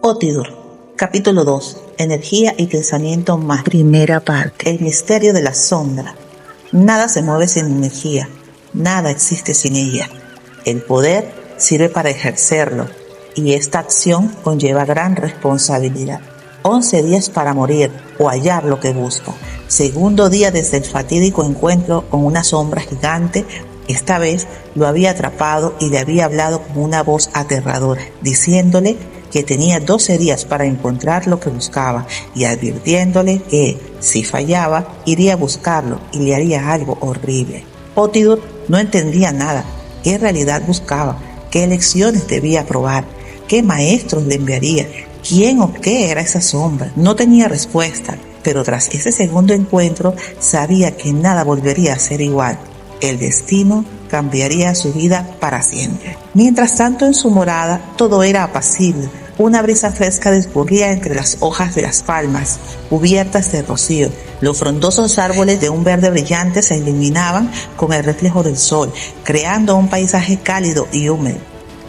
Otidur, capítulo 2. Energía y pensamiento más. Primera parte. El misterio de la sombra. Nada se mueve sin energía, nada existe sin ella. El poder sirve para ejercerlo y esta acción conlleva gran responsabilidad. 11 días para morir o hallar lo que busca. Segundo día desde el fatídico encuentro con una sombra gigante. Esta vez lo había atrapado y le había hablado con una voz aterradora, diciéndole que tenía 12 días para encontrar lo que buscaba y advirtiéndole que, si fallaba, iría a buscarlo y le haría algo horrible. Otidur no entendía nada, qué realidad buscaba, qué lecciones debía probar, qué maestros le enviaría, quién o qué era esa sombra. No tenía respuesta, pero tras ese segundo encuentro sabía que nada volvería a ser igual. El destino cambiaría su vida para siempre. Mientras tanto, en su morada todo era apacible. Una brisa fresca discurría entre las hojas de las palmas, cubiertas de rocío. Los frondosos árboles de un verde brillante se iluminaban con el reflejo del sol, creando un paisaje cálido y húmedo.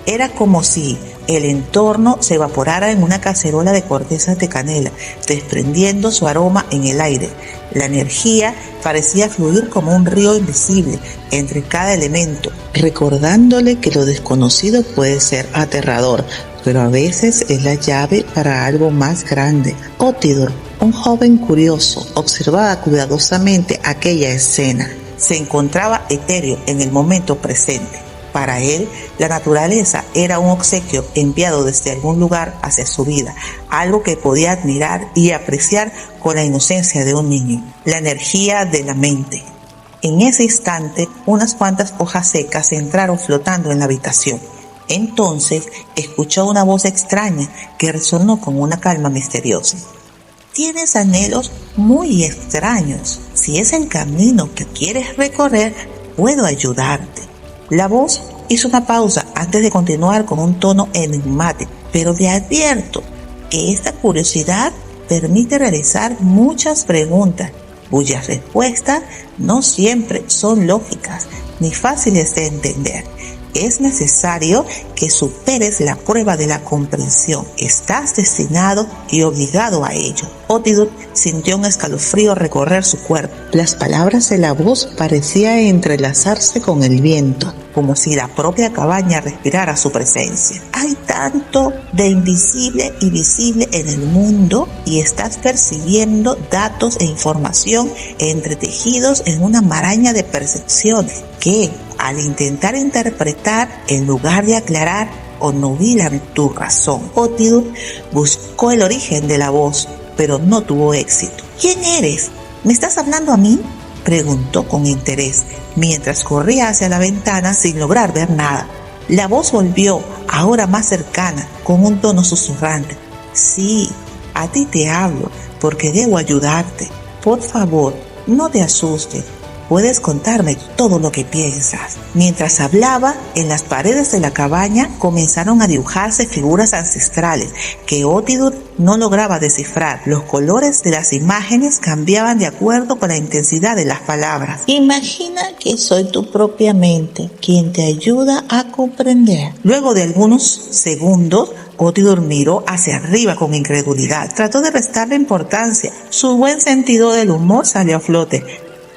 Era como si el entorno se evaporara en una cacerola de cortezas de canela, desprendiendo su aroma en el aire. La energía parecía fluir como un río invisible entre cada elemento, recordándole que lo desconocido puede ser aterrador, pero a veces es la llave para algo más grande. Otidur, un joven curioso, observaba cuidadosamente aquella escena. Se encontraba etéreo en el momento presente. Para él, la naturaleza era un obsequio enviado desde algún lugar hacia su vida, algo que podía admirar y apreciar con la inocencia de un niño. La energía de la mente. En ese instante, unas cuantas hojas secas entraron flotando en la habitación. Entonces, escuchó una voz extraña que resonó con una calma misteriosa. Tienes anhelos muy extraños. Si es el camino que quieres recorrer, puedo ayudarte. La voz hizo una pausa antes de continuar con un tono enigmático, pero te advierto que esta curiosidad permite realizar muchas preguntas, cuyas respuestas no siempre son lógicas ni fáciles de entender. Es necesario que superes la prueba de la comprensión. Estás destinado y obligado a ello. Otidur sintió un escalofrío recorrer su cuerpo. Las palabras de la voz parecían entrelazarse con el viento, como si la propia cabaña respirara su presencia. Hay tanto de invisible y visible en el mundo y estás percibiendo datos e información entretejidos en una maraña de percepciones que, al intentar interpretar, en lugar de aclarar, obnubilan tu razón. Otidur buscó el origen de la voz, pero no tuvo éxito. ¿Quién eres? ¿Me estás hablando a mí?, preguntó con interés, mientras corría hacia la ventana sin lograr ver nada. La voz volvió, ahora más cercana, con un tono susurrante. Sí, a ti te hablo, porque debo ayudarte. Por favor, no te asustes. Puedes contarme todo lo que piensas. Mientras hablaba, en las paredes de la cabaña comenzaron a dibujarse figuras ancestrales que Otidur no lograba descifrar. Los colores de las imágenes cambiaban de acuerdo con la intensidad de las palabras. Imagina que soy tu propia mente, quien te ayuda a comprender. Luego de algunos segundos, Otidur miró hacia arriba con incredulidad. Trató de restarle importancia. Su buen sentido del humor salió a flote.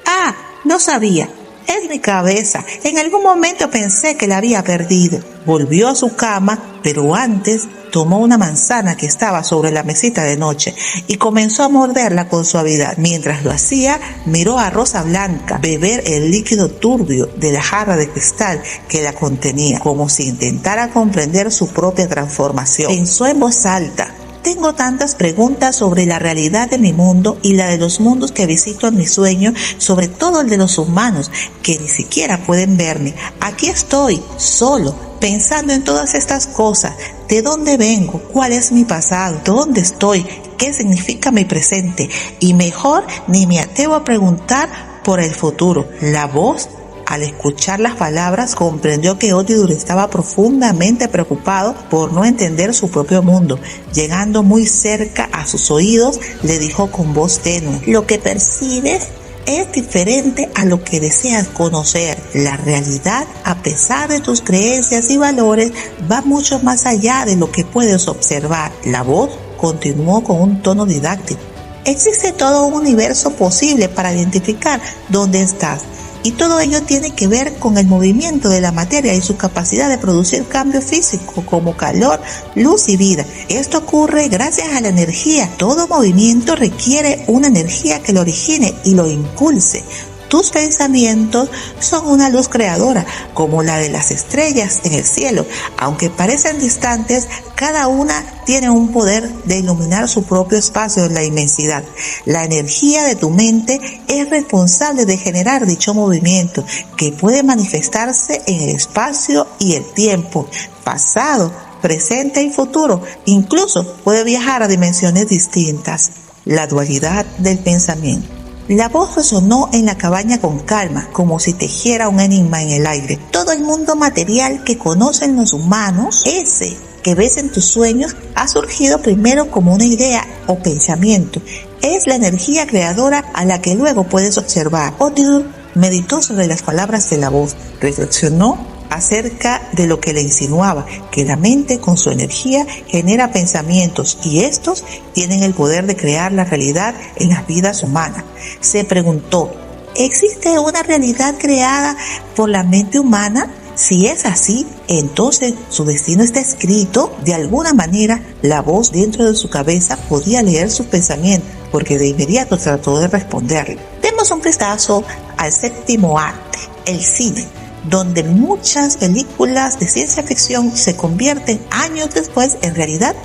¡Ah! No sabía. Es mi cabeza. En algún momento pensé que la había perdido. Volvió a su cama, pero antes tomó una manzana que estaba sobre la mesita de noche y comenzó a morderla con suavidad. Mientras lo hacía, miró a Rosa Blanca beber el líquido turbio de la jarra de cristal que la contenía, como si intentara comprender su propia transformación. Pensó en voz alta. Tengo tantas preguntas sobre la realidad de mi mundo y la de los mundos que visito en mi sueño, sobre todo el de los humanos, que ni siquiera pueden verme. Aquí estoy, solo, pensando en todas estas cosas. ¿De dónde vengo? ¿Cuál es mi pasado? ¿Dónde estoy? ¿Qué significa mi presente? Y mejor, ni me atrevo a preguntar por el futuro. La voz, al escuchar las palabras, comprendió que Otidur estaba profundamente preocupado por no entender su propio mundo. Llegando muy cerca a sus oídos, le dijo con voz tenue: lo que percibes es diferente a lo que deseas conocer. La realidad, a pesar de tus creencias y valores, va mucho más allá de lo que puedes observar. La voz continuó con un tono didáctico. Existe todo un universo posible para identificar dónde estás. Y todo ello tiene que ver con el movimiento de la materia y su capacidad de producir cambio físico como calor, luz y vida. Esto ocurre gracias a la energía. Todo movimiento requiere una energía que lo origine y lo impulse. Tus pensamientos son una luz creadora, como la de las estrellas en el cielo. Aunque parecen distantes, cada una tiene un poder de iluminar su propio espacio en la inmensidad. La energía de tu mente es responsable de generar dicho movimiento, que puede manifestarse en el espacio y el tiempo, pasado, presente y futuro. Incluso puede viajar a dimensiones distintas. La dualidad del pensamiento. La voz resonó en la cabaña con calma, como si tejiera un enigma en el aire. Todo el mundo material que conocen los humanos, ese que ves en tus sueños, ha surgido primero como una idea o pensamiento. Es la energía creadora a la que luego puedes observar. Otidur meditó sobre las palabras de la voz, reflexionó acerca de lo que le insinuaba, que la mente con su energía genera pensamientos y estos tienen el poder de crear la realidad en las vidas humanas. Se preguntó, ¿existe una realidad creada por la mente humana? Si es así, entonces su destino está escrito. De alguna manera, la voz dentro de su cabeza podía leer sus pensamientos, porque de inmediato trató de responderle. Demos un vistazo al séptimo arte, el cine, donde muchas películas de ciencia ficción se convierten años después en realidad.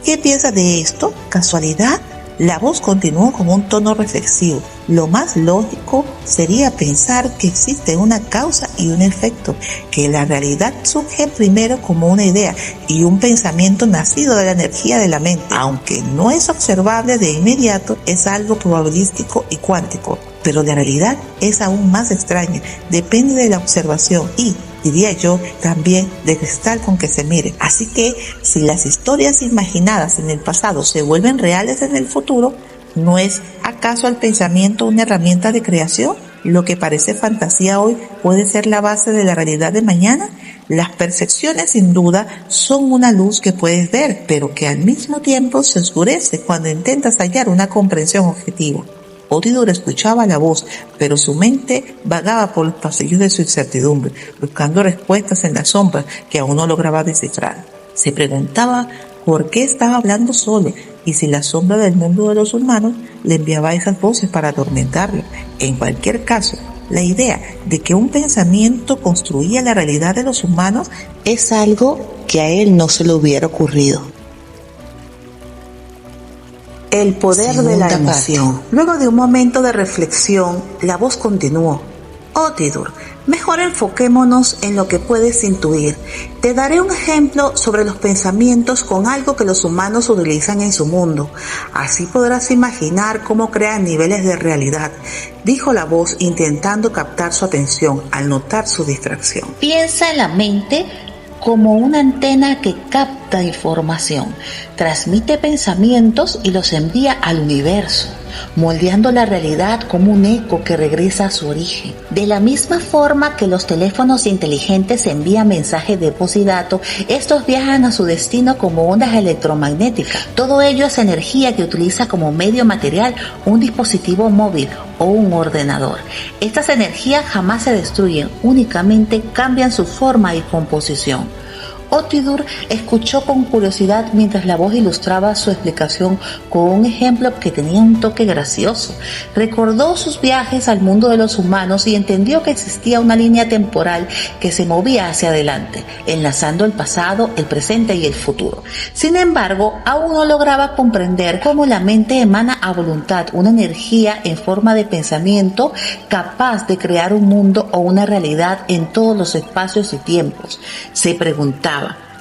¿Qué piensas de esto? ¿Casualidad? La voz continuó con un tono reflexivo. Lo más lógico sería pensar que existe una causa y un efecto, que la realidad surge primero como una idea y un pensamiento nacido de la energía de la mente. Aunque no es observable de inmediato, es algo probabilístico y cuántico. Pero la realidad es aún más extraña, depende de la observación y, diría yo, también del cristal con que se mire. Así que, si las historias imaginadas en el pasado se vuelven reales en el futuro, ¿no es acaso el pensamiento una herramienta de creación? Lo que parece fantasía hoy puede ser la base de la realidad de mañana. Las percepciones, sin duda, son una luz que puedes ver, pero que al mismo tiempo se oscurece cuando intentas hallar una comprensión objetiva. Otidur escuchaba la voz, pero su mente vagaba por los pasillos de su incertidumbre, buscando respuestas en las sombras que aún no lograba descifrar. Se preguntaba por qué estaba hablando solo y si la sombra del mundo de los humanos le enviaba esas voces para atormentarlo. En cualquier caso, la idea de que un pensamiento construía la realidad de los humanos es algo que a él no se le hubiera ocurrido. El poder de la emoción. Luego de un momento de reflexión, la voz continuó. Otidur, mejor enfoquémonos en lo que puedes intuir. Te daré un ejemplo sobre los pensamientos con algo que los humanos utilizan en su mundo. Así podrás imaginar cómo crean niveles de realidad, dijo la voz intentando captar su atención al notar su distracción. Piensa en la mente como una antena que capta información, transmite pensamientos y los envía al universo, moldeando la realidad como un eco que regresa a su origen. De la misma forma que los teléfonos inteligentes envían mensajes de voz y datos, estos viajan a su destino como ondas electromagnéticas. Todo ello es energía que utiliza como medio material un dispositivo móvil o un ordenador. Estas energías jamás se destruyen, únicamente cambian su forma y composición. Otidur escuchó con curiosidad mientras la voz ilustraba su explicación con un ejemplo que tenía un toque gracioso. Recordó sus viajes al mundo de los humanos y entendió que existía una línea temporal que se movía hacia adelante, enlazando el pasado, el presente y el futuro. Sin embargo, aún no lograba comprender cómo la mente emana a voluntad una energía en forma de pensamiento capaz de crear un mundo o una realidad en todos los espacios y tiempos. Se preguntaba,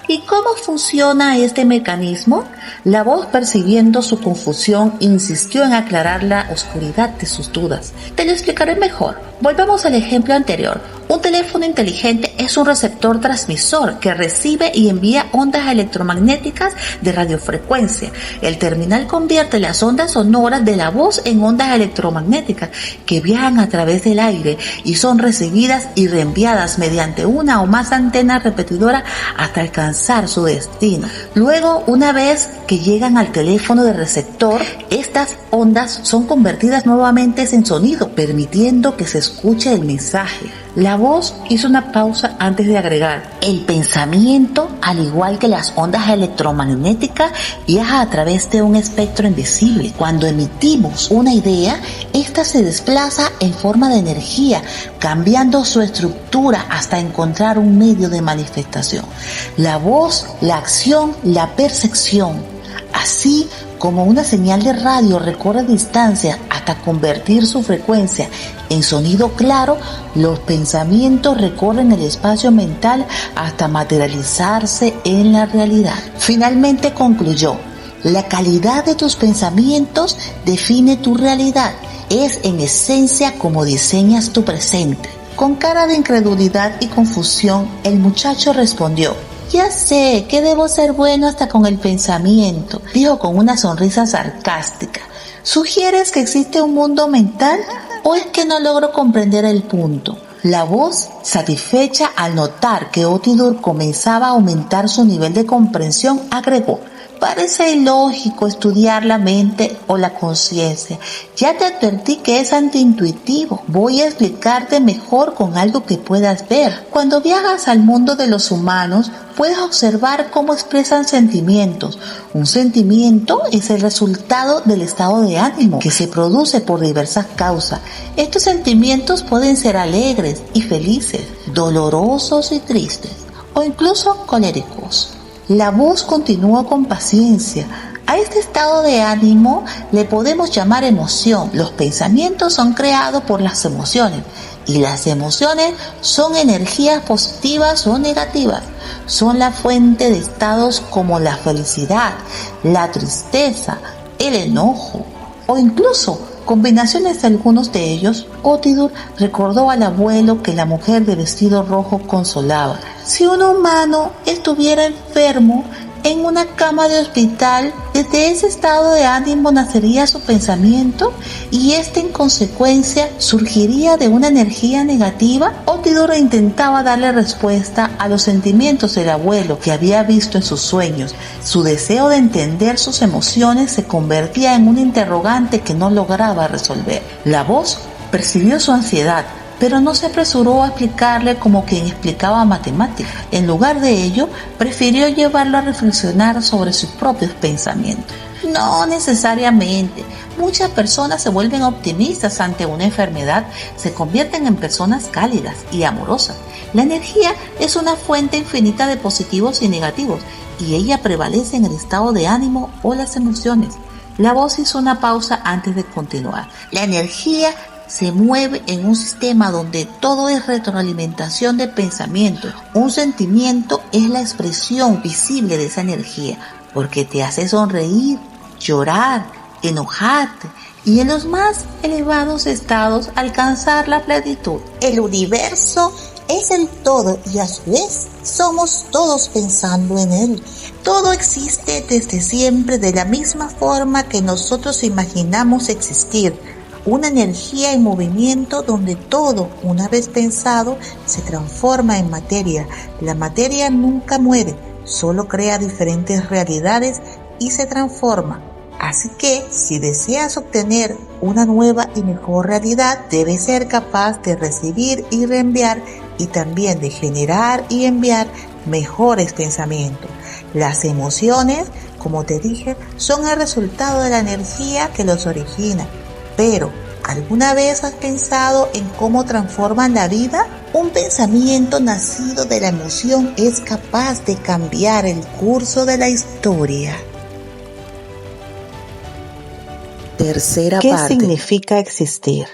¿y cómo funciona este mecanismo? La voz, percibiendo su confusión, insistió en aclarar la oscuridad de sus dudas. Te lo explicaré mejor. Volvamos al ejemplo anterior. Un teléfono inteligente es un receptor transmisor que recibe y envía ondas electromagnéticas de radiofrecuencia. El terminal convierte las ondas sonoras de la voz en ondas electromagnéticas que viajan a través del aire y son recibidas y reenviadas mediante una o más antenas repetidoras hasta alcanzar su destino. Luego, una vez que llegan al teléfono de receptor, estas ondas son convertidas nuevamente en sonido, permitiendo que se escuche el mensaje. La voz hizo una pausa antes de agregar: el pensamiento, al igual que las ondas electromagnéticas, viaja a través de un espectro invisible. Cuando emitimos una idea, esta se desplaza en forma de energía, cambiando su estructura hasta encontrar un medio de manifestación. La voz, la acción, la percepción. Así como una señal de radio recorre distancias hasta convertir su frecuencia en sonido claro, los pensamientos recorren el espacio mental hasta materializarse en la realidad. Finalmente concluyó: la calidad de tus pensamientos define tu realidad. Es en esencia como diseñas tu presente. Con cara de incredulidad y confusión, el muchacho respondió: ya sé que debo ser bueno hasta con el pensamiento, dijo con una sonrisa sarcástica. ¿Sugieres que existe un mundo mental o es que no logro comprender el punto? La voz, satisfecha al notar que Otidur comenzaba a aumentar su nivel de comprensión, agregó: parece ilógico estudiar la mente o la conciencia. Ya te advertí que es antiintuitivo. Voy a explicarte mejor con algo que puedas ver. Cuando viajas al mundo de los humanos, puedes observar cómo expresan sentimientos. Un sentimiento es el resultado del estado de ánimo que se produce por diversas causas. Estos sentimientos pueden ser alegres y felices, dolorosos y tristes, o incluso coléricos. La voz continuó con paciencia. A este estado de ánimo le podemos llamar emoción. Los pensamientos son creados por las emociones y las emociones son energías positivas o negativas. Son la fuente de estados como la felicidad, la tristeza, el enojo o incluso combinaciones de algunos de ellos. Otidur recordó al abuelo que la mujer de vestido rojo consolaba. Si un humano estuviera enfermo en una cama de hospital, desde ese estado de ánimo nacería su pensamiento y este en consecuencia surgiría de una energía negativa. Otidur intentaba darle respuesta a los sentimientos del abuelo que había visto en sus sueños. Su deseo de entender sus emociones se convertía en un interrogante que no lograba resolver. La voz percibió su ansiedad, pero no se apresuró a explicarle como quien explicaba matemáticas. En lugar de ello, prefirió llevarlo a reflexionar sobre sus propios pensamientos. No necesariamente. Muchas personas se vuelven optimistas ante una enfermedad, se convierten en personas cálidas y amorosas. La energía es una fuente infinita de positivos y negativos, y ella prevalece en el estado de ánimo o las emociones. La voz hizo una pausa antes de continuar. La energía se mueve en un sistema donde todo es retroalimentación de pensamiento. Un sentimiento es la expresión visible de esa energía, porque te hace sonreír, llorar, enojarte y en los más elevados estados alcanzar la plenitud. El universo es el todo y a su vez somos todos pensando en él. Todo existe desde siempre de la misma forma que nosotros imaginamos existir. Una energía en movimiento donde todo, una vez pensado, se transforma en materia. La materia nunca muere, solo crea diferentes realidades y se transforma. Así que, si deseas obtener una nueva y mejor realidad, debes ser capaz de recibir y reenviar y también de generar y enviar mejores pensamientos. Las emociones, como te dije, son el resultado de la energía que los origina. Pero, ¿alguna vez has pensado en cómo transforman la vida? Un pensamiento nacido de la emoción es capaz de cambiar el curso de la historia. Tercera parte. ¿Qué significa existir?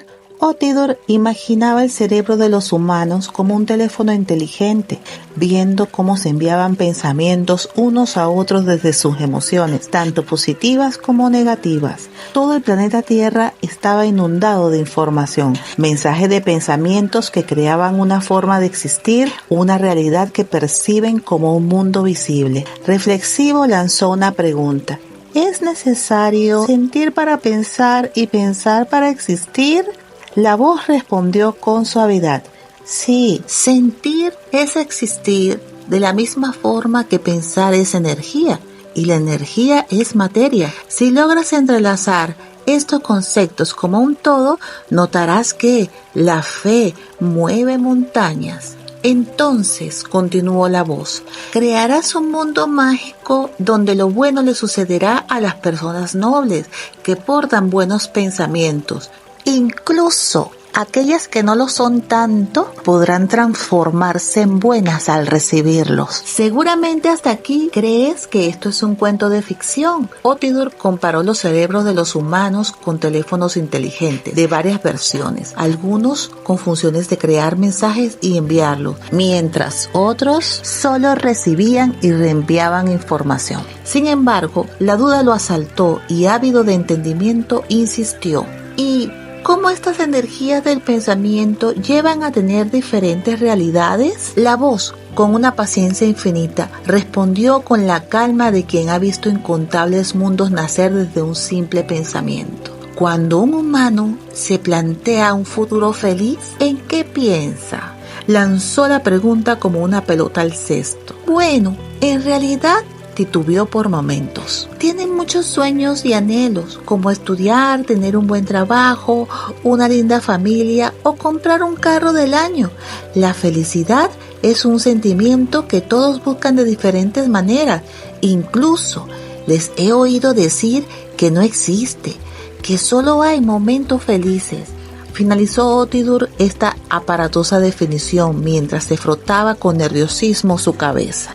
Otidur imaginaba el cerebro de los humanos como un teléfono inteligente, viendo cómo se enviaban pensamientos unos a otros desde sus emociones, tanto positivas como negativas. Todo el planeta Tierra estaba inundado de información, mensajes de pensamientos que creaban una forma de existir, una realidad que perciben como un mundo visible. Reflexivo lanzó una pregunta: ¿es necesario sentir para pensar y pensar para existir? La voz respondió con suavidad: sí, sentir es existir de la misma forma que pensar es energía, y la energía es materia. Si logras entrelazar estos conceptos como un todo, notarás que la fe mueve montañas. Entonces, continuó la voz, crearás un mundo mágico donde lo bueno le sucederá a las personas nobles que portan buenos pensamientos. Incluso aquellas que no lo son tanto podrán transformarse en buenas al recibirlos. Seguramente hasta aquí crees que esto es un cuento de ficción. Otidur comparó los cerebros de los humanos con teléfonos inteligentes de varias versiones, algunos con funciones de crear mensajes y enviarlos, mientras otros solo recibían y reenviaban información. Sin embargo, la duda lo asaltó y, ávido de entendimiento, insistió: ¿y cómo estas energías del pensamiento llevan a tener diferentes realidades? La voz, con una paciencia infinita, respondió con la calma de quien ha visto incontables mundos nacer desde un simple pensamiento. Cuando un humano se plantea un futuro feliz, ¿en qué piensa? Lanzó la pregunta como una pelota al cesto. Bueno, en realidad titubeó por momentos. Tienen muchos sueños y anhelos, como estudiar, tener un buen trabajo, una linda familia o comprar un carro del año. La felicidad es un sentimiento que todos buscan de diferentes maneras. Incluso les he oído decir que no existe, que solo hay momentos felices. Finalizó Otidur esta aparatosa definición mientras se frotaba con nerviosismo su cabeza.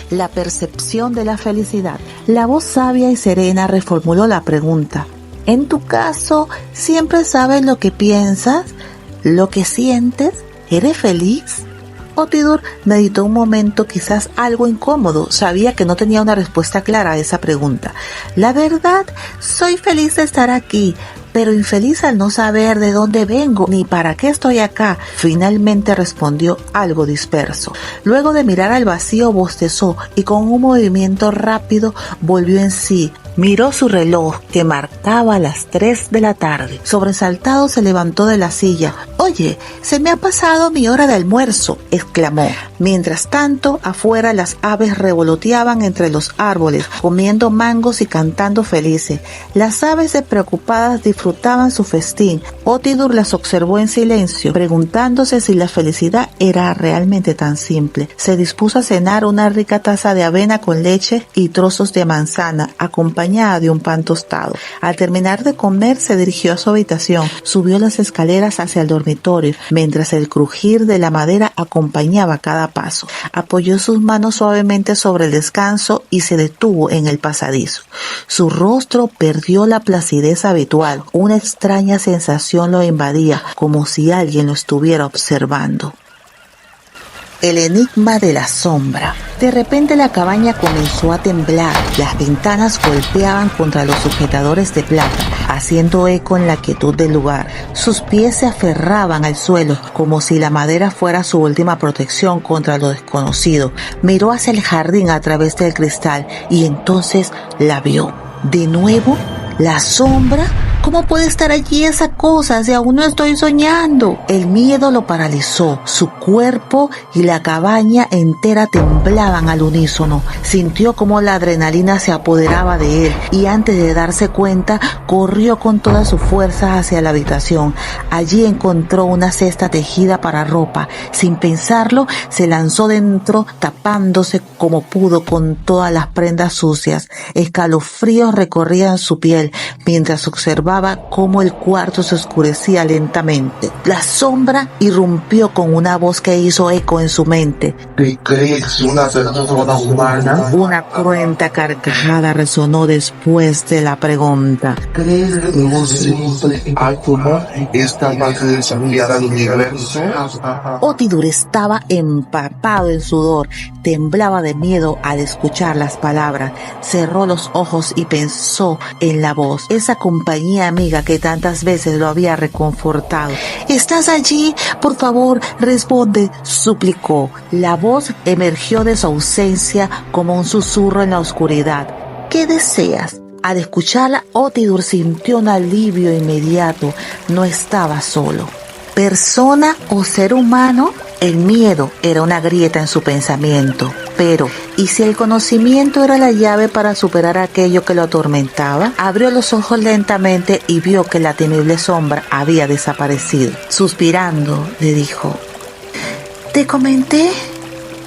La percepción de la felicidad. La voz sabia y serena reformuló la pregunta: ¿en tu caso siempre sabes lo que piensas, lo que sientes? ¿Eres feliz? Otidur meditó un momento, quizás algo incómodo. Sabía que no tenía una respuesta clara a esa pregunta. La verdad, soy feliz de estar aquí, pero infeliz al no saber de dónde vengo ni para qué estoy acá. Finalmente respondió, algo disperso. Luego de mirar al vacío, bostezó y con un movimiento rápido volvió en sí. Miró su reloj, que marcaba las 3 de la tarde. Sobresaltado se levantó de la silla. «Oye, se me ha pasado mi hora de almuerzo», exclamó. Mientras tanto, afuera las aves revoloteaban entre los árboles, comiendo mangos y cantando felices. Las aves despreocupadas disfrutaban su festín. Otidur las observó en silencio, preguntándose si la felicidad era realmente tan simple. Se dispuso a cenar una rica taza de avena con leche y trozos de manzana, acompañada de un pan tostado. Al terminar de comer, se dirigió a su habitación, subió las escaleras hacia el dormitorio, mientras el crujir de la madera acompañaba cada paso. Apoyó sus manos suavemente sobre el descanso y se detuvo en el pasadizo. Su rostro perdió la placidez habitual. Una extraña sensación lo invadía, como si alguien lo estuviera observando. El enigma de la sombra. De repente la cabaña comenzó a temblar. Las ventanas golpeaban contra los sujetadores de plata, haciendo eco en la quietud del lugar. Sus pies se aferraban al suelo, como si la madera fuera su última protección contra lo desconocido. Miró hacia el jardín a través del cristal y entonces la vio. ¿De nuevo? ¿La sombra? ¿Cómo puede estar allí esa cosa si aún no estoy soñando? El miedo lo paralizó. Su cuerpo y la cabaña entera temblaban al unísono. Sintió como la adrenalina se apoderaba de él y antes de darse cuenta, corrió con toda su fuerza hacia la habitación. Allí encontró una cesta tejida para ropa. Sin pensarlo, se lanzó dentro, tapándose como pudo con todas las prendas sucias. Escalofríos recorrían su piel mientras observaba observaba cómo el cuarto se oscurecía lentamente. La sombra irrumpió con una voz que hizo eco en su mente. ¿Qué crees? ¿Una persona humana? Una cruenta carcajada resonó después de la pregunta. ¿Crees que un simple átomo está más desafiada al universo? Otidur estaba empapado en sudor, temblaba de miedo al escuchar las palabras, cerró los ojos y pensó en la voz, esa compañía amiga que tantas veces lo había reconfortado. ¿Estás allí? Por favor, responde, suplicó. La voz emergió de su ausencia como un susurro en la oscuridad. ¿Qué deseas? Al escucharla, Otidur sintió un alivio inmediato. No estaba solo. ¿Persona o ser humano? El miedo era una grieta en su pensamiento. Pero, ¿y si el conocimiento era la llave para superar aquello que lo atormentaba? Abrió los ojos lentamente y vio que la temible sombra había desaparecido. Suspirando, le dijo: ¿te comenté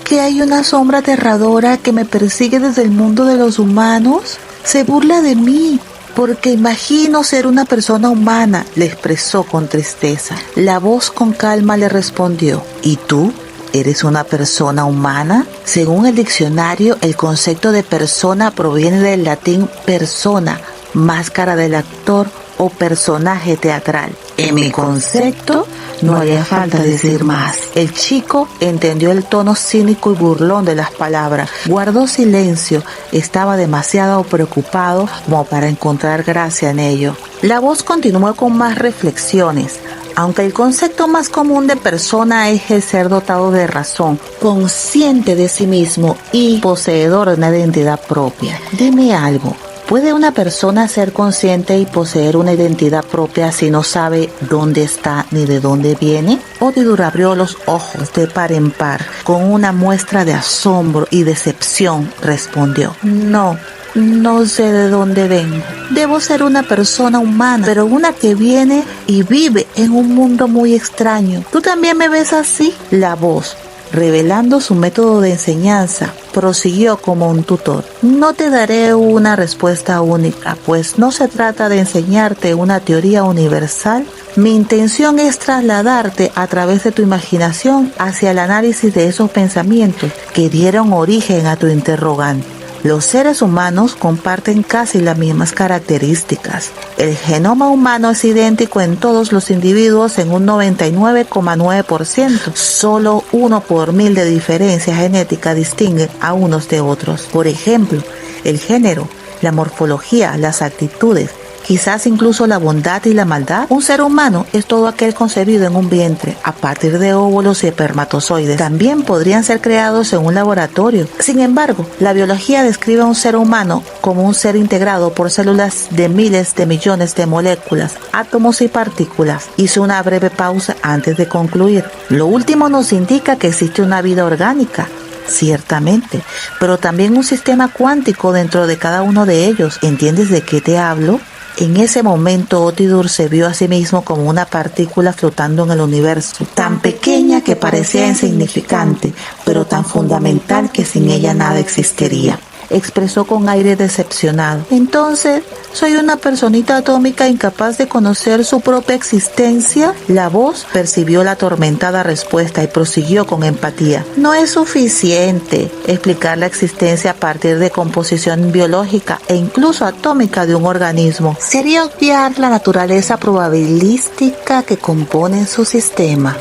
que hay una sombra aterradora que me persigue desde el mundo de los humanos? Se burla de mí porque imagino ser una persona humana, le expresó con tristeza. La voz con calma le respondió: ¿y tú? ¿Eres una persona humana? Según el diccionario, el concepto de persona proviene del latín persona, máscara del actor o personaje teatral. En mi concepto, no haría falta decir más. El chico entendió el tono cínico y burlón de las palabras. Guardó silencio. Estaba demasiado preocupado como para encontrar gracia en ello. La voz continuó con más reflexiones. Aunque el concepto más común de persona es el ser dotado de razón, consciente de sí mismo y poseedor de una identidad propia. Dime algo. ¿Puede una persona ser consciente y poseer una identidad propia si no sabe dónde está ni de dónde viene? Otidur abrió los ojos de par en par. Con una muestra de asombro y decepción respondió: No sé de dónde vengo. Debo ser una persona humana, pero una que viene y vive en un mundo muy extraño. ¿Tú también me ves así? La voz, revelando su método de enseñanza, prosiguió como un tutor. No te daré una respuesta única, pues no se trata de enseñarte una teoría universal. Mi intención es trasladarte a través de tu imaginación hacia el análisis de esos pensamientos que dieron origen a tu interrogante. Los seres humanos comparten casi las mismas características. El genoma humano es idéntico en todos los individuos en un 99,9%. Solo 1 por 1000 de diferencia genética distingue a unos de otros. Por ejemplo, el género, la morfología, las actitudes, quizás incluso la bondad y la maldad. Un ser humano es todo aquel concebido en un vientre a partir de óvulos y espermatozoides. También podrían ser creados en un laboratorio. Sin embargo, la biología describe a un ser humano como un ser integrado por células de miles de millones de moléculas, átomos y partículas. Hizo una breve pausa antes de concluir. Lo último nos indica que existe una vida orgánica. Ciertamente, pero también un sistema cuántico dentro de cada uno de ellos. ¿Entiendes de qué te hablo? En ese momento Otidur se vio a sí mismo como una partícula flotando en el universo, tan pequeña que parecía insignificante, pero tan fundamental que sin ella nada existiría. Expresó con aire decepcionado: entonces, ¿soy una personita atómica incapaz de conocer su propia existencia? La voz percibió la atormentada respuesta y prosiguió con empatía: no es suficiente explicar la existencia a partir de composición biológica e incluso atómica de un organismo. Sería obviar la naturaleza probabilística que compone su sistema.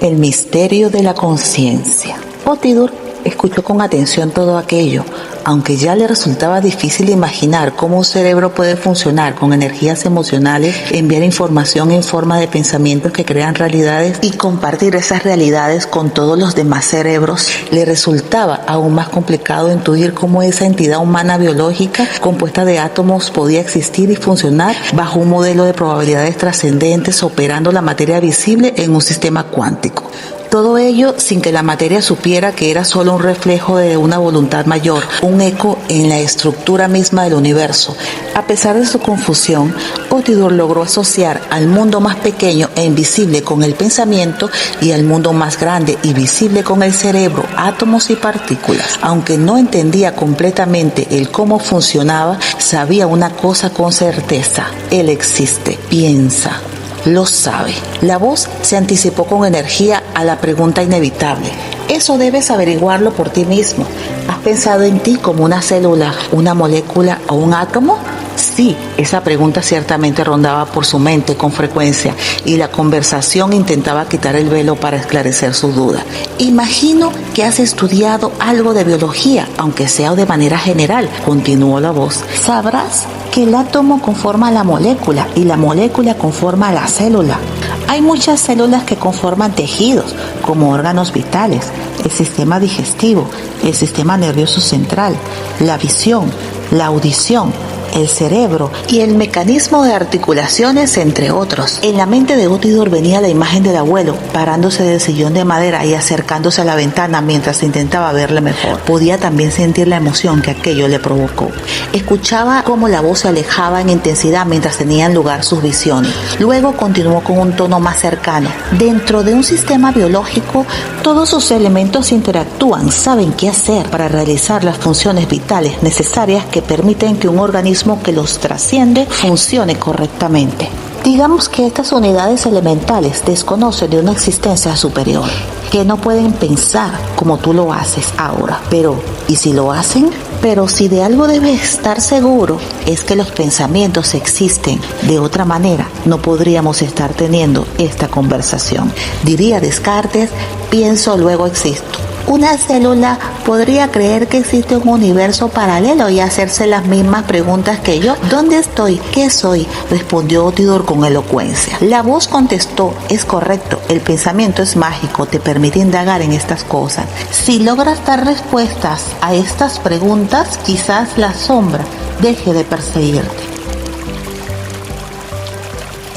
El misterio de la conciencia. Otidur escuchó con atención todo aquello, aunque ya le resultaba difícil imaginar cómo un cerebro puede funcionar con energías emocionales, enviar información en forma de pensamientos que crean realidades y compartir esas realidades con todos los demás cerebros. Le resultaba aún más complicado intuir cómo esa entidad humana biológica compuesta de átomos podía existir y funcionar bajo un modelo de probabilidades trascendentes operando la materia visible en un sistema cuántico. Todo ello sin que la materia supiera que era solo un reflejo de una voluntad mayor, un eco en la estructura misma del universo. A pesar de su confusión, Otidur logró asociar al mundo más pequeño e invisible con el pensamiento y al mundo más grande y visible con el cerebro, átomos y partículas. Aunque no entendía completamente el cómo funcionaba, sabía una cosa con certeza: él existe, piensa, lo sabe. La voz se anticipó con energía a la pregunta inevitable. Eso debes averiguarlo por ti mismo. ¿Has pensado en ti como una célula, una molécula o un átomo? Sí, esa pregunta ciertamente rondaba por su mente con frecuencia y la conversación intentaba quitar el velo para esclarecer su duda. Imagino que has estudiado algo de biología, aunque sea de manera general, continuó la voz. Sabrás que el átomo conforma la molécula y la molécula conforma la célula. Hay muchas células que conforman tejidos, como órganos vitales, el sistema digestivo, el sistema nervioso central, la visión, la audición, el cerebro y el mecanismo de articulaciones, entre otros. En la mente de Otidur venía la imagen del abuelo, parándose del sillón de madera y acercándose a la ventana mientras intentaba verle mejor. Podía también sentir la emoción que aquello le provocó. Escuchaba cómo la voz se alejaba en intensidad mientras tenían lugar sus visiones. Luego continuó con un tono más cercano. Dentro de un sistema biológico, todos sus elementos interactúan, saben qué hacer para realizar las funciones vitales necesarias que permiten que un organismo que los trasciende funcione correctamente. Digamos que estas unidades elementales desconocen de una existencia superior, que no pueden pensar como tú lo haces ahora. Pero, ¿y si lo hacen? Pero si de algo debes estar seguro, es que los pensamientos existen. De otra manera, no podríamos estar teniendo esta conversación. Diría Descartes: pienso, luego existo. Una célula podría creer que existe un universo paralelo y hacerse las mismas preguntas que yo. ¿Dónde estoy? ¿Qué soy?, respondió Otidur con elocuencia. La voz contestó: es correcto, el pensamiento es mágico, te permite indagar en estas cosas. Si logras dar respuestas a estas preguntas, quizás la sombra deje de perseguirte.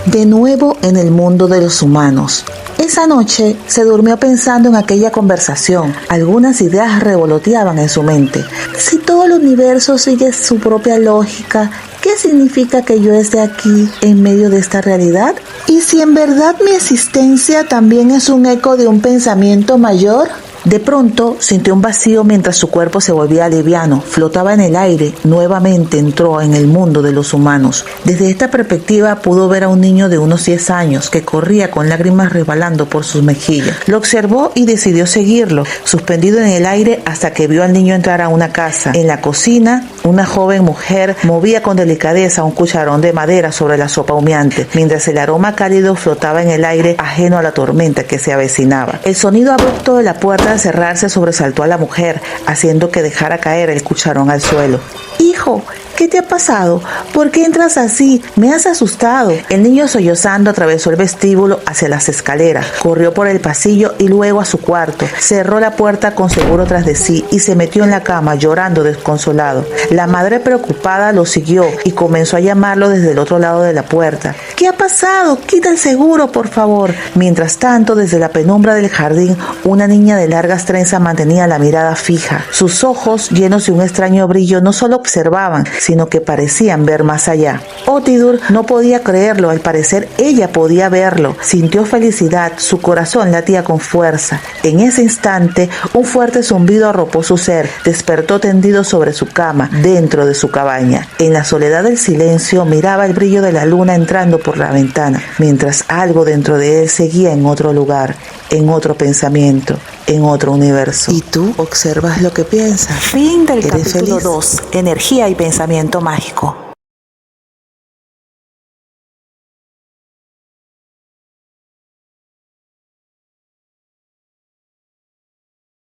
De nuevo en el mundo de los humanos. Esa noche se durmió pensando en aquella conversación. Algunas ideas revoloteaban en su mente. Si todo el universo sigue su propia lógica, ¿qué significa que yo esté aquí en medio de esta realidad? ¿Y si en verdad mi existencia también es un eco de un pensamiento mayor? De pronto sintió un vacío mientras su cuerpo se volvía liviano, flotaba en el aire, nuevamente entró en el mundo de los humanos. Desde esta perspectiva pudo ver a un niño de unos 10 años que corría con lágrimas resbalando por sus mejillas. Lo observó y decidió seguirlo, suspendido en el aire hasta que vio al niño entrar a una casa. En la cocina, una joven mujer movía con delicadeza un cucharón de madera sobre la sopa humeante, mientras el aroma cálido flotaba en el aire ajeno a la tormenta que se avecinaba. El sonido abrupto de la puerta al cerrarse sobresaltó a la mujer, haciendo que dejara caer el cucharón al suelo. «Hijo, ¿qué te ha pasado? ¿Por qué entras así? Me has asustado». El niño, sollozando, atravesó el vestíbulo hacia las escaleras, corrió por el pasillo y luego a su cuarto. Cerró la puerta con seguro tras de sí y se metió en la cama llorando desconsolado. La madre, preocupada, lo siguió y comenzó a llamarlo desde el otro lado de la puerta. «¿Qué ha pasado? Quita el seguro, por favor». Mientras tanto, desde la penumbra del jardín, una niña de largas trenzas mantenía la mirada fija. Sus ojos, llenos de un extraño brillo, no solo observaban, sino que parecían ver más allá. Otidur no podía creerlo, al parecer ella podía verlo. Sintió felicidad, su corazón latía con fuerza. En ese instante, un fuerte zumbido arropó su ser, despertó tendido sobre su cama, dentro de su cabaña. En la soledad del silencio, miraba el brillo de la luna entrando por la ventana, mientras algo dentro de él seguía en otro lugar, en otro pensamiento, en otro universo. ¿Y tú observas lo que piensas? Fin del ¿Eres capítulo feliz? 2. Energía y pensamiento mágico.